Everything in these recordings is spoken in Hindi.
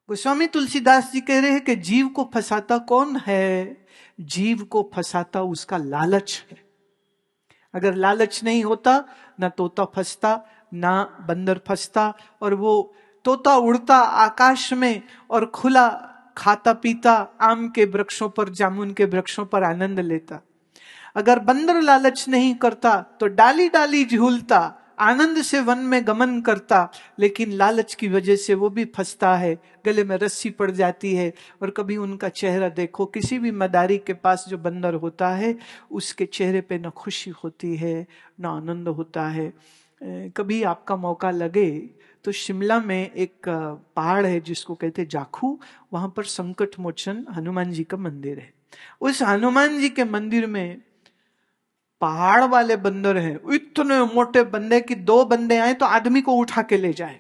गोस्वामी तुलसीदास जी कह रहे हैं कि जीव को फंसाता कौन है? जीव को फंसाता उसका लालच है। अगर लालच नहीं होता, ना तोता फंसता, ना बंदर फंसता, और वो तोता उड़ता आकाश में और खुला खाता पीता आम के वृक्षों पर, जामुन के वृक्षों पर आनंद लेता। अगर बंदर लालच नहीं करता तो डाली डाली झूलता, आनंद से वन में गमन करता, लेकिन लालच की वजह से वो भी फंसता है, गले में रस्सी पड़ जाती है। और कभी उनका चेहरा देखो, किसी भी मदारी के पास जो बंदर होता है उसके चेहरे पे न खुशी होती है न आनंद होता है। कभी आपका मौका लगे तो शिमला में एक पहाड़ है जिसको कहते जाखू, वहां पर संकट मोचन हनुमान जी का मंदिर है। उस हनुमान जी के मंदिर में पहाड़ वाले बंदर हैं, इतने मोटे बंदे कि 2 बंदे आए तो आदमी को उठा के ले जाए,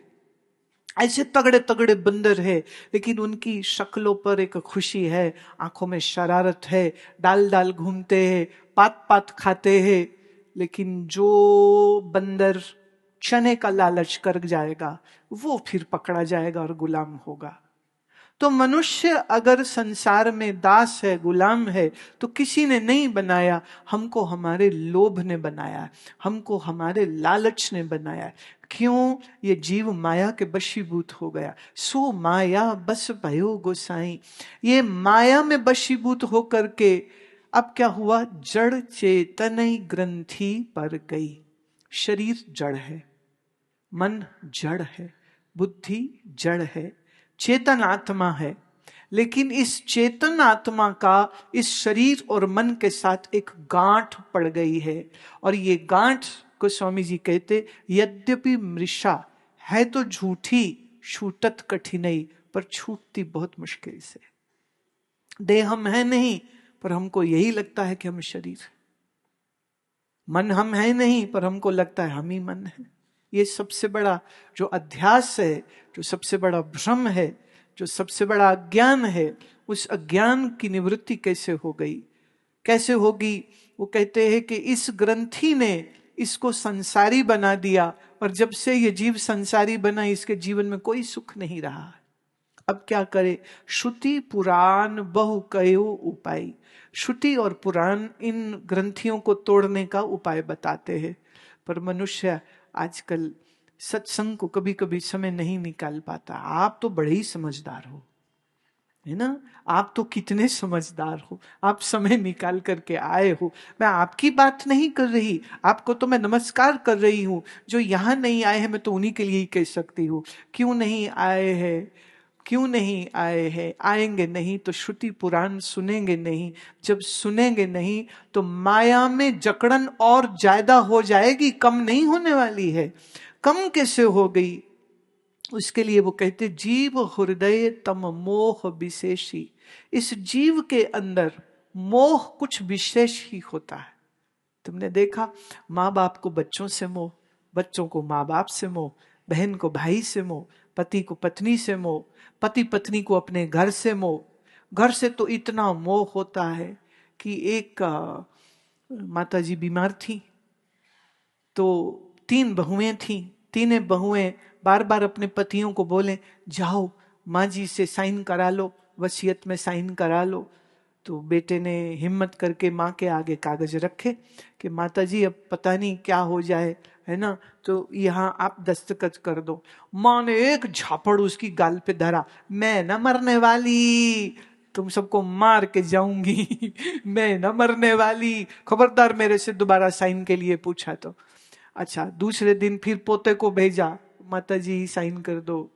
ऐसे तगड़े तगड़े बंदर है। लेकिन उनकी शक्लों पर एक खुशी है, आंखों में शरारत है, डाल डाल घूमते हैं, पात पात खाते हैं। लेकिन जो बंदर चने का लालच कर जाएगा वो फिर पकड़ा जाएगा और गुलाम होगा। तो मनुष्य अगर संसार में दास है, गुलाम है, तो किसी ने नहीं बनाया, हमको हमारे लोभ ने बनाया, हमको हमारे लालच ने बनाया। क्यों? ये जीव माया के बशीभूत हो गया। सो माया बस भयो गोसाई। ये माया में बशीभूत होकर के अब क्या हुआ? जड़ चेतन ग्रंथि पर गई। शरीर जड़ है, मन जड़ है, बुद्धि जड़ है, चेतन आत्मा है। लेकिन इस चेतन आत्मा का इस शरीर और मन के साथ एक गांठ पड़ गई है। और ये गांठ को स्वामी जी कहते, यद्यपि मृषा है तो झूठी, छूटत कठिनाई, पर छूटती बहुत मुश्किल से। देह हम है नहीं, पर हमको यही लगता है कि हम शरीर है। मन हम है नहीं, पर हमको लगता है हम ही मन है। ये सबसे बड़ा जो अध्यास है, जो सबसे बड़ा भ्रम है, जो सबसे बड़ा अज्ञान है, उस अज्ञान की निवृत्ति कैसे हो गई? कैसे होगी? वो कहते हैं कि इस ग्रंथि ने इसको संसारी बना दिया, और जब से ये जीव संसारी बना, इसके जीवन में कोई सुख नहीं रहा। अब क्या करे? श्रुति पुराण बहु कयो उपाय। श्रुति और पुराण इन ग्रंथियों को तोड़ने का उपाय बताते हैं, पर मनुष्य आजकल सत्संग को कभी कभी समय नहीं निकाल पाता। आप तो बड़े ही समझदार हो, है ना? आप तो कितने समझदार हो, आप समय निकाल करके आए हो। मैं आपकी बात नहीं कर रही, आपको तो मैं नमस्कार कर रही हूं। जो यहां नहीं आए हैं, मैं तो उन्हीं के लिए ही कह सकती हूं। क्यों नहीं आए हैं? क्यों नहीं आए हैं? आएंगे नहीं तो श्रुति पुराण सुनेंगे नहीं। जब सुनेंगे नहीं तो माया में जकड़न और ज्यादा हो जाएगी, कम नहीं होने वाली है। कम कैसे हो गई? उसके लिए वो कहते, जीव हृदय तम मोह विशेषी। इस जीव के अंदर मोह कुछ विशेष ही होता है। तुमने देखा, माँ बाप को बच्चों से मोह, बच्चों को माँ बाप से मोह, बहन को भाई से मोह, पति को पत्नी से मोह, पति पत्नी को अपने घर से मोह। घर से तो इतना मोह होता है कि एक माता जी बीमार थी, तो 3 बहुएं थी। तीनों बहुएं बार बार अपने पतियों को बोले, जाओ माँ जी से साइन करा लो, वसीयत में साइन करा लो। तो बेटे ने हिम्मत करके माँ के आगे कागज रखे कि माता जी अब पता नहीं क्या हो जाए, है ना, तो यहाँ आप दस्तखत कर दो। माँ ने एक झापड़ उसकी गाल पे धरा, मैं न मरने वाली, तुम सबको मार के जाऊंगी। मैं न मरने वाली, खबरदार मेरे से दोबारा साइन के लिए पूछा तो। अच्छा, दूसरे दिन फिर पोते को भेजा, माता जी साइन कर दो।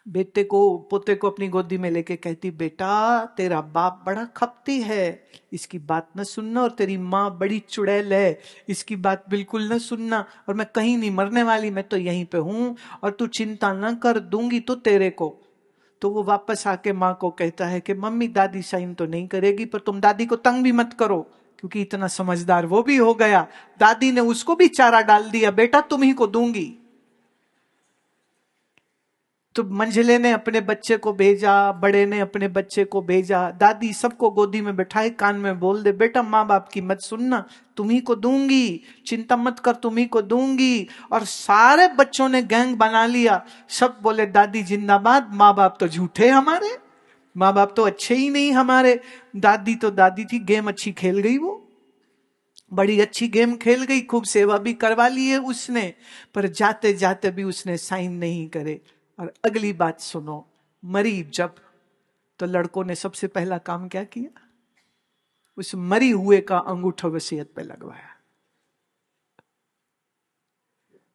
बेटे को, पोते को अपनी गोदी में लेके कहती, बेटा तेरा बाप बड़ा खपती है, इसकी बात न सुनना, और तेरी माँ बड़ी चुड़ैल है, इसकी बात बिल्कुल न सुनना। और मैं कहीं नहीं मरने वाली, मैं तो यहीं पे हूं, और तू चिंता न कर, दूंगी तो तेरे को। तो वो वापस आके माँ को कहता है कि मम्मी दादी साइन तो नहीं करेगी, पर तुम दादी को तंग भी मत करो, क्योंकि इतना समझदार वो भी हो गया। दादी ने उसको भी चारा डाल दिया, बेटा तुम ही को दूंगी। तो मंझले ने अपने बच्चे को भेजा, बड़े ने अपने बच्चे को भेजा, दादी सबको गोदी में बैठाए, कान में बोल दे बेटा माँ बाप की मत सुनना, तुम्ही को दूंगी, चिंता मत कर तुम्ही को दूंगी। और सारे बच्चों ने गैंग बना लिया, सब बोले दादी जिंदाबाद, माँ बाप तो झूठे हमारे, माँ बाप तो अच्छे ही नहीं हमारे। दादी तो दादी थी, गेम अच्छी खेल गई, वो बड़ी अच्छी गेम खेल गई, खूब सेवा भी करवा ली है उसने, पर जाते जाते भी उसने साइन नहीं करे। और अगली बात सुनो, मरी जब, तो लड़कों ने सबसे पहला काम क्या किया, उस मरी हुए का अंगूठा वसीयत पे लगवाया।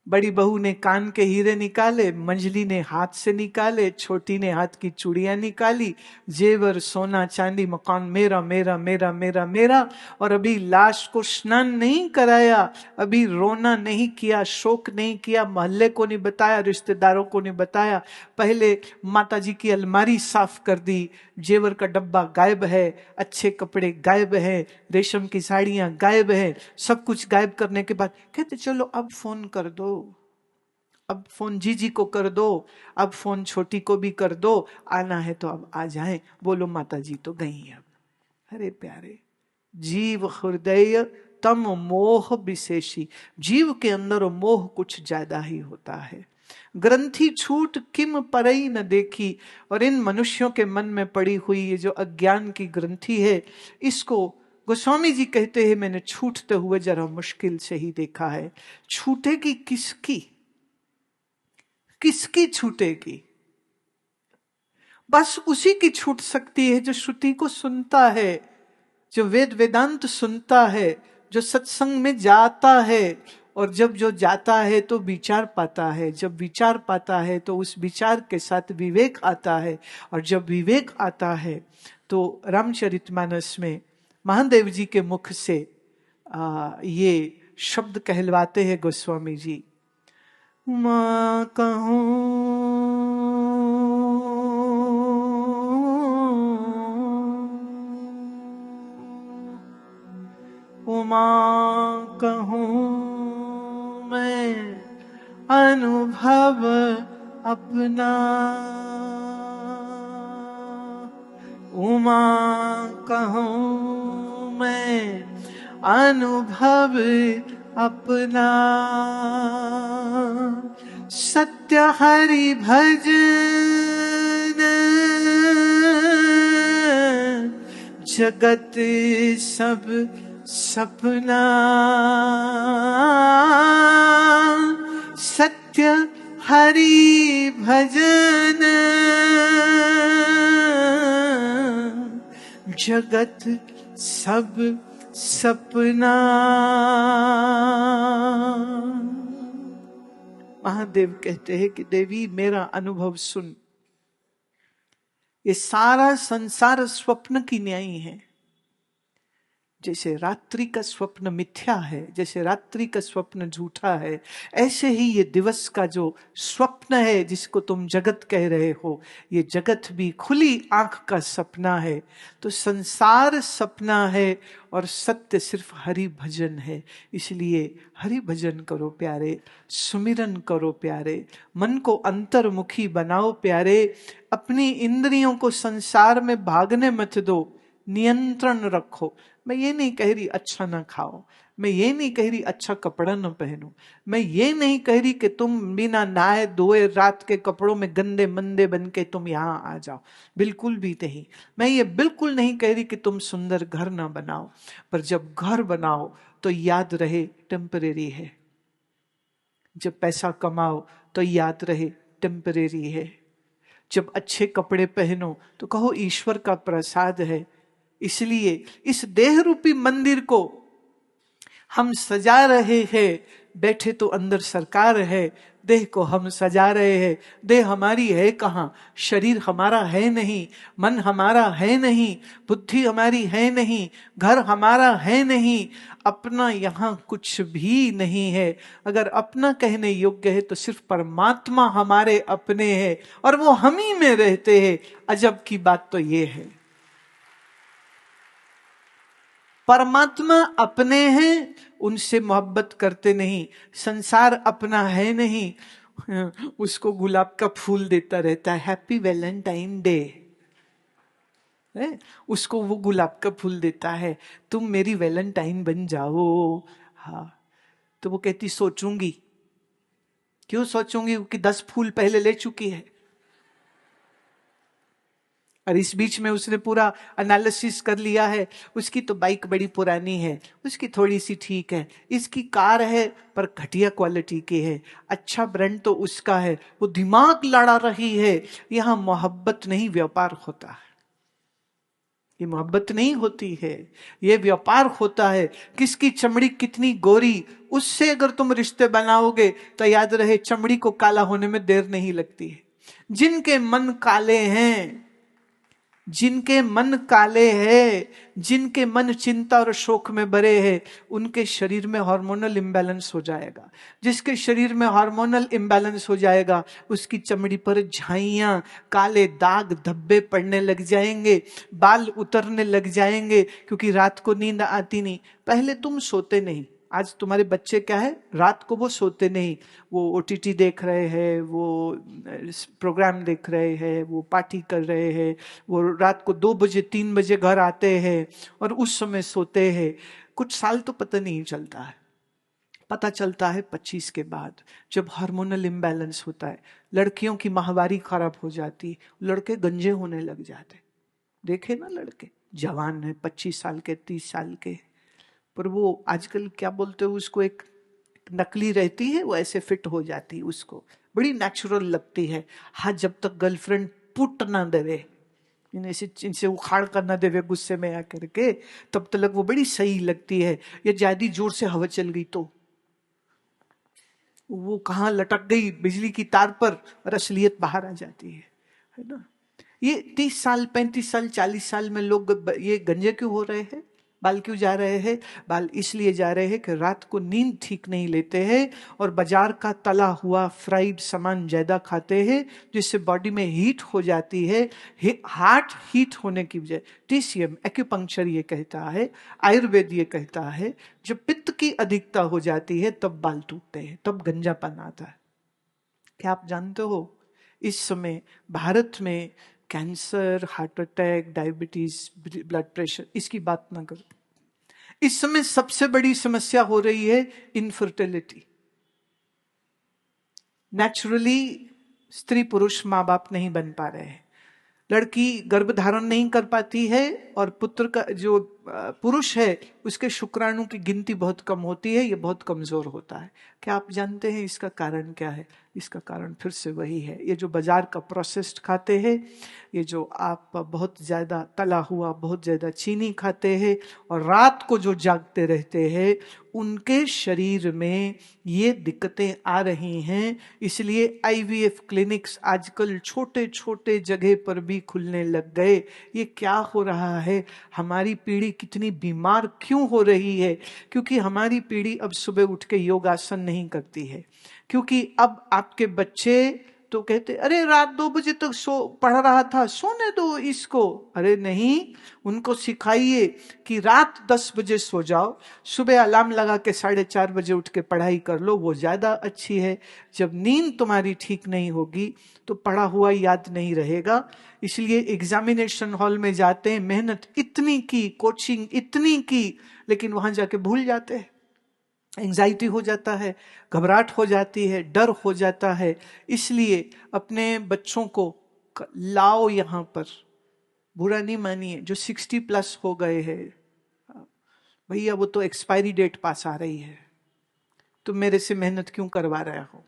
बड़ी बहू ने कान के हीरे निकाले, मंझली ने हाथ से निकाले, छोटी ने हाथ की चूड़ियां निकाली, जेवर सोना चांदी, मकान मेरा मेरा मेरा मेरा मेरा। और अभी लाश को स्नान नहीं कराया, अभी रोना नहीं किया, शोक नहीं किया, मोहल्ले को नहीं बताया, रिश्तेदारों को नहीं बताया। पहले माताजी की अलमारी साफ कर दी, जेवर का डब्बा गायब है, अच्छे कपड़े गायब है, रेशम की साड़ियां गायब है, सब कुछ गायब करने के बाद कहते चलो अब फोन कर दो, अब फोन जीजी को कर दो, अब फोन छोटी को भी कर दो, आना है तो अब आ जाएं, बोलो माताजी तो गई है अब। अरे प्यारे, जीव हृदय तम मोह विशेषी, जीव के अंदर मोह कुछ ज्यादा ही होता है। ग्रंथि छूट किम परई न देखी, और इन मनुष्यों के मन में पड़ी हुई ये जो अज्ञान की ग्रंथि है, इसको गोस्वामी जी कहते हैं मैंने छूटते हुए जरा मुश्किल से ही देखा है। छूटेगी किसकी, किसकी छूटेगी? बस उसी की छूट सकती है जो श्रुति को सुनता है, जो वेद वेदांत सुनता है, जो सत्संग में जाता है। और जब जो जाता है तो विचार पाता है, जब विचार पाता है तो उस विचार के साथ विवेक आता है, और जब विवेक आता है तो रामचरितमानस में महादेव जी के मुख से ये शब्द कहलवाते हैं गोस्वामी जी, मां कहूं उमा कहूं मैं अनुभव अपना, उमा कहूं मैं अनुभव अपना, सत्य हरि भजन जगत सब सपना, सत्य हरि भजन जगत सब सपना। महादेव कहते हैं कि देवी मेरा अनुभव सुन, ये सारा संसार स्वप्न की न्यायी है। जैसे रात्रि का स्वप्न मिथ्या है, जैसे रात्रि का स्वप्न झूठा है, ऐसे ही ये दिवस का जो स्वप्न है जिसको तुम जगत कह रहे हो, ये जगत भी खुली आंख का सपना है। तो संसार सपना है और सत्य सिर्फ हरि भजन है। इसलिए हरि भजन करो प्यारे, सुमिरन करो प्यारे, मन को अंतर्मुखी बनाओ प्यारे, अपनी इंद्रियों को संसार में भागने मत दो, नियंत्रण रखो। मैं ये नहीं कह रही अच्छा ना खाओ, मैं ये नहीं कह रही अच्छा कपड़ा न पहनो, मैं ये नहीं कह रही कि तुम बिना नहाए धोए रात के कपड़ों में गंदे मंदे बन के तुम यहाँ आ जाओ, बिल्कुल भी नहीं। मैं ये बिल्कुल नहीं कह रही कि तुम सुंदर घर ना बनाओ, पर जब घर बनाओ तो याद रहे टेम्परेरी है, जब पैसा कमाओ तो याद रहे टेम्परेरी है, जब अच्छे कपड़े पहनो तो कहो ईश्वर का प्रसाद है। इसलिए इस देह रूपी मंदिर को हम सजा रहे हैं, बैठे तो अंदर सरकार है, देह को हम सजा रहे हैं। देह हमारी है कहाँ, शरीर हमारा है नहीं, मन हमारा है नहीं, बुद्धि हमारी है नहीं, घर हमारा है नहीं, अपना यहाँ कुछ भी नहीं है। अगर अपना कहने योग्य है तो सिर्फ परमात्मा हमारे अपने हैं और वो हम ही में रहते हैं। अजब की बात तो ये है, परमात्मा अपने हैं, उनसे मोहब्बत करते नहीं, संसार अपना है नहीं, उसको गुलाब का फूल देता रहता है, हैप्पी वैलेंटाइन डे है, उसको वो गुलाब का फूल देता है, तुम मेरी वैलेंटाइन बन जाओ। हाँ, तो वो कहती सोचूंगी। क्यों सोचूंगी? क्योंकि 10 फूल पहले ले चुकी है, और इस बीच में उसने पूरा एनालिसिस कर लिया है। उसकी तो बाइक बड़ी पुरानी है, उसकी थोड़ी सी ठीक है, इसकी कार है पर घटिया क्वालिटी की है, अच्छा ब्रांड तो उसका है, वो दिमाग लड़ा रही है। यहां मोहब्बत नहीं, व्यापार होता है। ये मोहब्बत नहीं होती है, ये व्यापार होता है। किसकी चमड़ी कितनी गोरी, उससे अगर तुम रिश्ते बनाओगे तो याद रहे चमड़ी को काला होने में देर नहीं लगती है। जिनके मन काले हैं, जिनके मन काले हैं, जिनके मन चिंता और शोक में भरे हैं, उनके शरीर में हार्मोनल इम्बैलेंस हो जाएगा। जिसके शरीर में हार्मोनल इम्बैलेंस हो जाएगा, उसकी चमड़ी पर झाइयां, काले दाग धब्बे पड़ने लग जाएंगे, बाल उतरने लग जाएंगे, क्योंकि रात को नींद आती नहीं। पहले तुम सोते नहीं, आज तुम्हारे बच्चे क्या है, रात को वो सोते नहीं, वो ओटीटी देख रहे हैं, वो प्रोग्राम देख रहे हैं, वो पार्टी कर रहे हैं, वो रात को 2 बजे 3 बजे घर आते हैं और उस समय सोते हैं। कुछ साल तो पता नहीं चलता है, पता चलता है 25 के बाद, जब हार्मोनल इम्बैलेंस होता है, लड़कियों की माहवारी खराब हो जाती, लड़के गंजे होने लग जाते। देखे ना, लड़के जवान है 25 साल के 30 साल के, पर वो आजकल क्या बोलते हो उसको, एक नकली रहती है, वो ऐसे फिट हो जाती है, उसको बड़ी नेचुरल लगती है। हाँ, जब तक गर्लफ्रेंड पुट ना देवे, इनसे उखाड़ कर ना देवे गुस्से में आकर के, तब तक वो बड़ी सही लगती है। ये ज्यादा जोर से हवा चल गई तो वो कहाँ लटक गई बिजली की तार पर, और असलियत बाहर आ जाती है ना। ये 30 साल 35 साल 40 साल में लोग ये गंजे क्यों हो रहे हैं, बाल क्यों जा रहे हैं? बाल इसलिए जा रहे हैं कि रात को नींद ठीक नहीं लेते हैं और बाजार का तला हुआ फ्राइड सामान ज्यादा खाते हैं, जिससे बॉडी में हीट हो जाती है। हार्ट हीट होने की वजह, टीसीएम एक्यूपंक्चर ये कहता है, आयुर्वेद ये कहता है, जब पित्त की अधिकता हो जाती है तब बाल टूटते हैं, तब गंजापन आता है। क्या आप जानते हो इस समय भारत में cancer, heart attack, diabetes, blood pressure, इसकी बात ना करो, इस समय सबसे बड़ी समस्या हो रही है इनफर्टिलिटी। नेचुरली स्त्री पुरुष माँ बाप नहीं बन पा रहे हैं, लड़की गर्भ धारण नहीं कर पाती है, और पुत्र का जो पुरुष है उसके शुक्राणु की गिनती बहुत कम होती है, ये बहुत कमजोर होता है। क्या आप जानते हैं इसका कारण क्या है? इसका कारण फिर से वही है, ये जो बाजार का प्रोसेस्ड खाते हैं, ये जो आप बहुत ज्यादा तला हुआ, बहुत ज्यादा चीनी खाते हैं, और रात को जो जागते रहते हैं, उनके शरीर में ये दिक्कतें आ रही हैं। इसलिए आईवीएफ क्लिनिक्स आजकल छोटे छोटे जगह पर भी खुलने लग गए। ये क्या हो रहा है? हमारी पीढ़ी कितनी बीमार क्यों हो रही है? क्योंकि हमारी पीढ़ी अब सुबह उठ के योगासन नहीं करती है। क्योंकि अब आपके बच्चे तो कहते, अरे रात 2 बजे तक पढ़ रहा था, सोने दो इसको। अरे नहीं, उनको सिखाइए कि रात 10 बजे सो जाओ, सुबह अलार्म लगा के 4:30 बजे उठ के पढ़ाई कर लो, वो ज्यादा अच्छी है। जब नींद तुम्हारी ठीक नहीं होगी तो पढ़ा हुआ याद नहीं रहेगा। इसलिए एग्जामिनेशन हॉल में जाते हैं, मेहनत इतनी की, कोचिंग इतनी की, लेकिन वहां जाके भूल जाते हैं। एंजाइटी हो जाता है, घबराहट हो जाती है, डर हो जाता है। इसलिए अपने बच्चों को लाओ यहाँ पर, बुरा नहीं मानिए, जो 60+ हो गए हैं, भैया वो तो एक्सपायरी डेट पास आ रही है, तुम मेरे से मेहनत क्यों करवा रहे हो?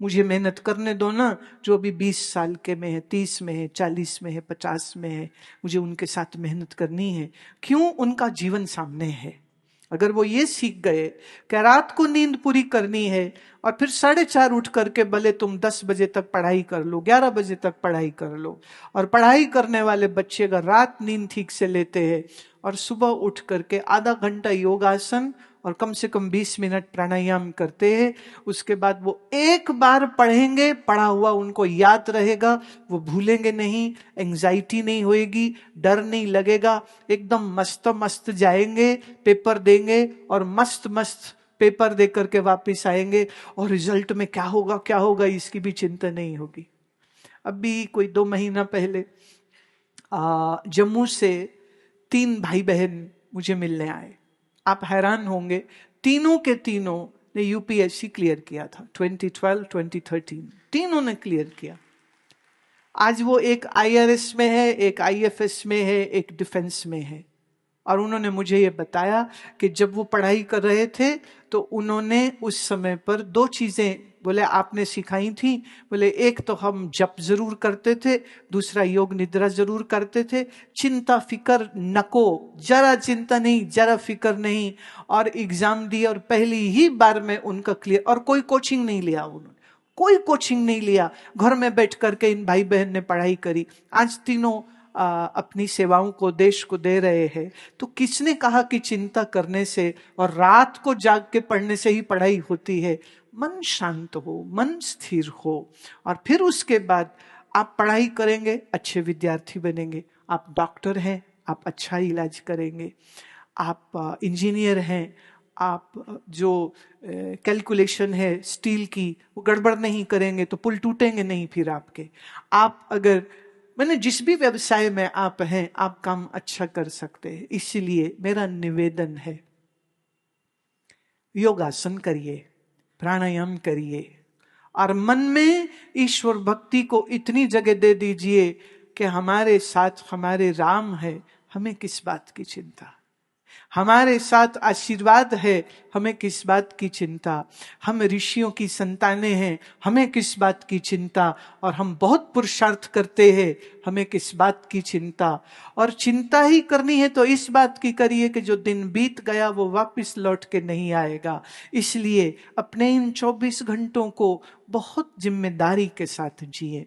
मुझे मेहनत करने दो ना। जो अभी 20 साल के में है, 30 में है, 40 में है, 50 में है, मुझे उनके साथ मेहनत करनी है। क्यों? उनका जीवन सामने है। अगर वो ये सीख गए कि रात को नींद पूरी करनी है, और फिर 4:30 उठ करके भले तुम 10 बजे तक पढ़ाई कर लो, 11 बजे तक पढ़ाई कर लो, और पढ़ाई करने वाले बच्चे अगर रात नींद ठीक से लेते हैं और सुबह उठ करके आधा घंटा योगासन और कम से कम 20 मिनट प्राणायाम करते हैं, उसके बाद वो एक बार पढ़ेंगे, पढ़ा हुआ उनको याद रहेगा, वो भूलेंगे नहीं, एंजाइटी नहीं होएगी, डर नहीं लगेगा, एकदम मस्त मस्त जाएंगे, पेपर देंगे और मस्त मस्त पेपर दे करके वापस आएंगे और रिजल्ट में क्या होगा इसकी भी चिंता नहीं होगी। अभी कोई 2 महीना पहले जम्मू से 3 भाई बहन मुझे मिलने आए। आप हैरान होंगे, तीनों के तीनों ने यूपीएससी क्लियर किया था 2012, 2013, तीनों ने क्लियर किया। आज वो एक आईआरएस में है, एक आईएफएस में है, एक डिफेंस में है। और उन्होंने मुझे ये बताया कि जब वो पढ़ाई कर रहे थे तो उन्होंने उस समय पर 2 चीजें बोले आपने सिखाई थी। बोले एक तो हम जप जरूर करते थे, दूसरा योग निद्रा जरूर करते थे। चिंता फिकर नको, जरा चिंता नहीं, जरा फिकर नहीं। और एग्जाम दी और पहली ही बार में उनका क्लियर। और कोई कोचिंग नहीं लिया उन्होंने, कोई कोचिंग नहीं लिया, घर में बैठ करके इन भाई बहन ने पढ़ाई करी। आज तीनों अपनी सेवाओं को देश को दे रहे हैं। तो किसने कहा कि चिंता करने से और रात को जाग के पढ़ने से ही पढ़ाई होती है? मन शांत हो, मन स्थिर हो, और फिर उसके बाद आप पढ़ाई करेंगे, अच्छे विद्यार्थी बनेंगे। आप डॉक्टर हैं, आप अच्छा इलाज करेंगे। आप इंजीनियर हैं, आप जो कैलकुलेशन है स्टील की वो गड़बड़ नहीं करेंगे तो पुल टूटेंगे नहीं फिर आपके। आप अगर मैंने जिस भी व्यवसाय में आप हैं, आप काम अच्छा कर सकते हैं। इसीलिए मेरा निवेदन है, योगासन करिए, प्राणायाम करिए, और मन में ईश्वर भक्ति को इतनी जगह दे दीजिए कि हमारे साथ हमारे राम है, हमें किस बात की चिंता। हमारे साथ आशीर्वाद है, हमें किस बात की चिंता। हम ऋषियों की संतानें हैं, हमें किस बात की चिंता। और हम बहुत पुरुषार्थ करते हैं, हमें किस बात की चिंता। और चिंता ही करनी है तो इस बात की करिए कि जो दिन बीत गया वो वापस लौट के नहीं आएगा। इसलिए अपने इन 24 घंटों को बहुत जिम्मेदारी के साथ जिए,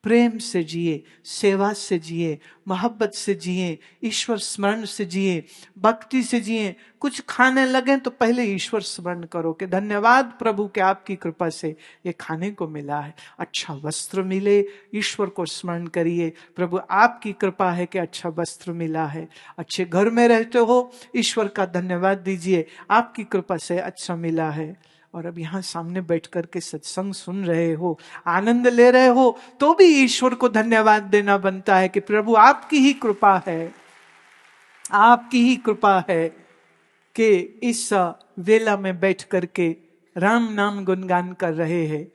प्रेम से जिए, सेवा से जिए, मोहब्बत से जिए, ईश्वर स्मरण से जिए, भक्ति से जिए। कुछ खाने लगे तो पहले ईश्वर स्मरण करो कि धन्यवाद प्रभु के आपकी कृपा से ये खाने को मिला है। अच्छा वस्त्र मिले, ईश्वर को स्मरण करिए, प्रभु आपकी कृपा है कि अच्छा वस्त्र मिला है। अच्छे घर में रहते हो, ईश्वर का धन्यवाद दीजिए, आपकी कृपा से अच्छा मिला है। और अब यहाँ सामने बैठ करके सत्संग सुन रहे हो, आनंद ले रहे हो, तो भी ईश्वर को धन्यवाद देना बनता है कि प्रभु आपकी ही कृपा है, आपकी ही कृपा है कि इस वेला में बैठ करके राम नाम गुणगान कर रहे हैं,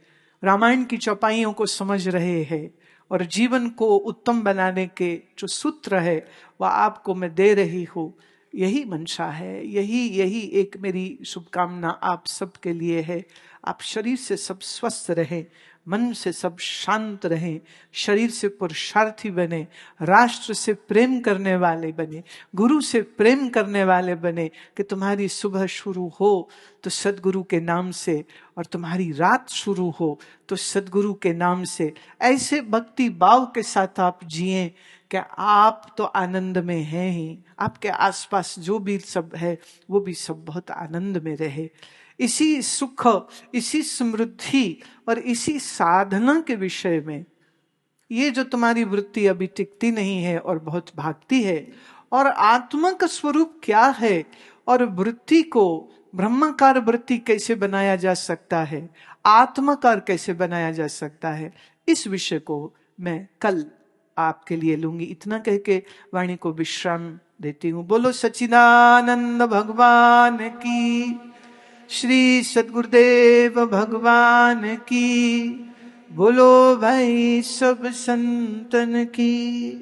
रामायण की चौपाइयों को समझ रहे हैं, और जीवन को उत्तम बनाने के जो सूत्र है वह आपको मैं दे रही हूँ। यही मंशा है, यही एक मेरी शुभकामना आप सबके लिए है। आप शरीर से सब स्वस्थ रहें, मन से सब शांत रहें, शरीर से पुरुषार्थी बने, राष्ट्र से प्रेम करने वाले बने, गुरु से प्रेम करने वाले बने, कि तुम्हारी सुबह शुरू हो तो सदगुरु के नाम से, और तुम्हारी रात शुरू हो तो सदगुरु के नाम से। ऐसे भक्ति भाव के साथ आप जिए कि आप तो आनंद में हैं ही, आपके आसपास जो भी सब है वो भी सब बहुत आनंद में रहे। इसी सुख, इसी समृद्धि और इसी साधना के विषय में, ये जो तुम्हारी वृत्ति अभी टिकती नहीं है और बहुत भागती है, और आत्मा का स्वरूप क्या है, और वृत्ति को ब्रह्माकार वृत्ति कैसे बनाया जा सकता है, आत्माकार कैसे बनाया जा सकता है, इस विषय को मैं कल आपके लिए लूंगी। इतना कह के वाणी को विश्राम देती हूँ। बोलो सच्चिदानंद भगवान की, श्री सद्गुरुदेव भगवान की, बोलो भाई सब संतन की।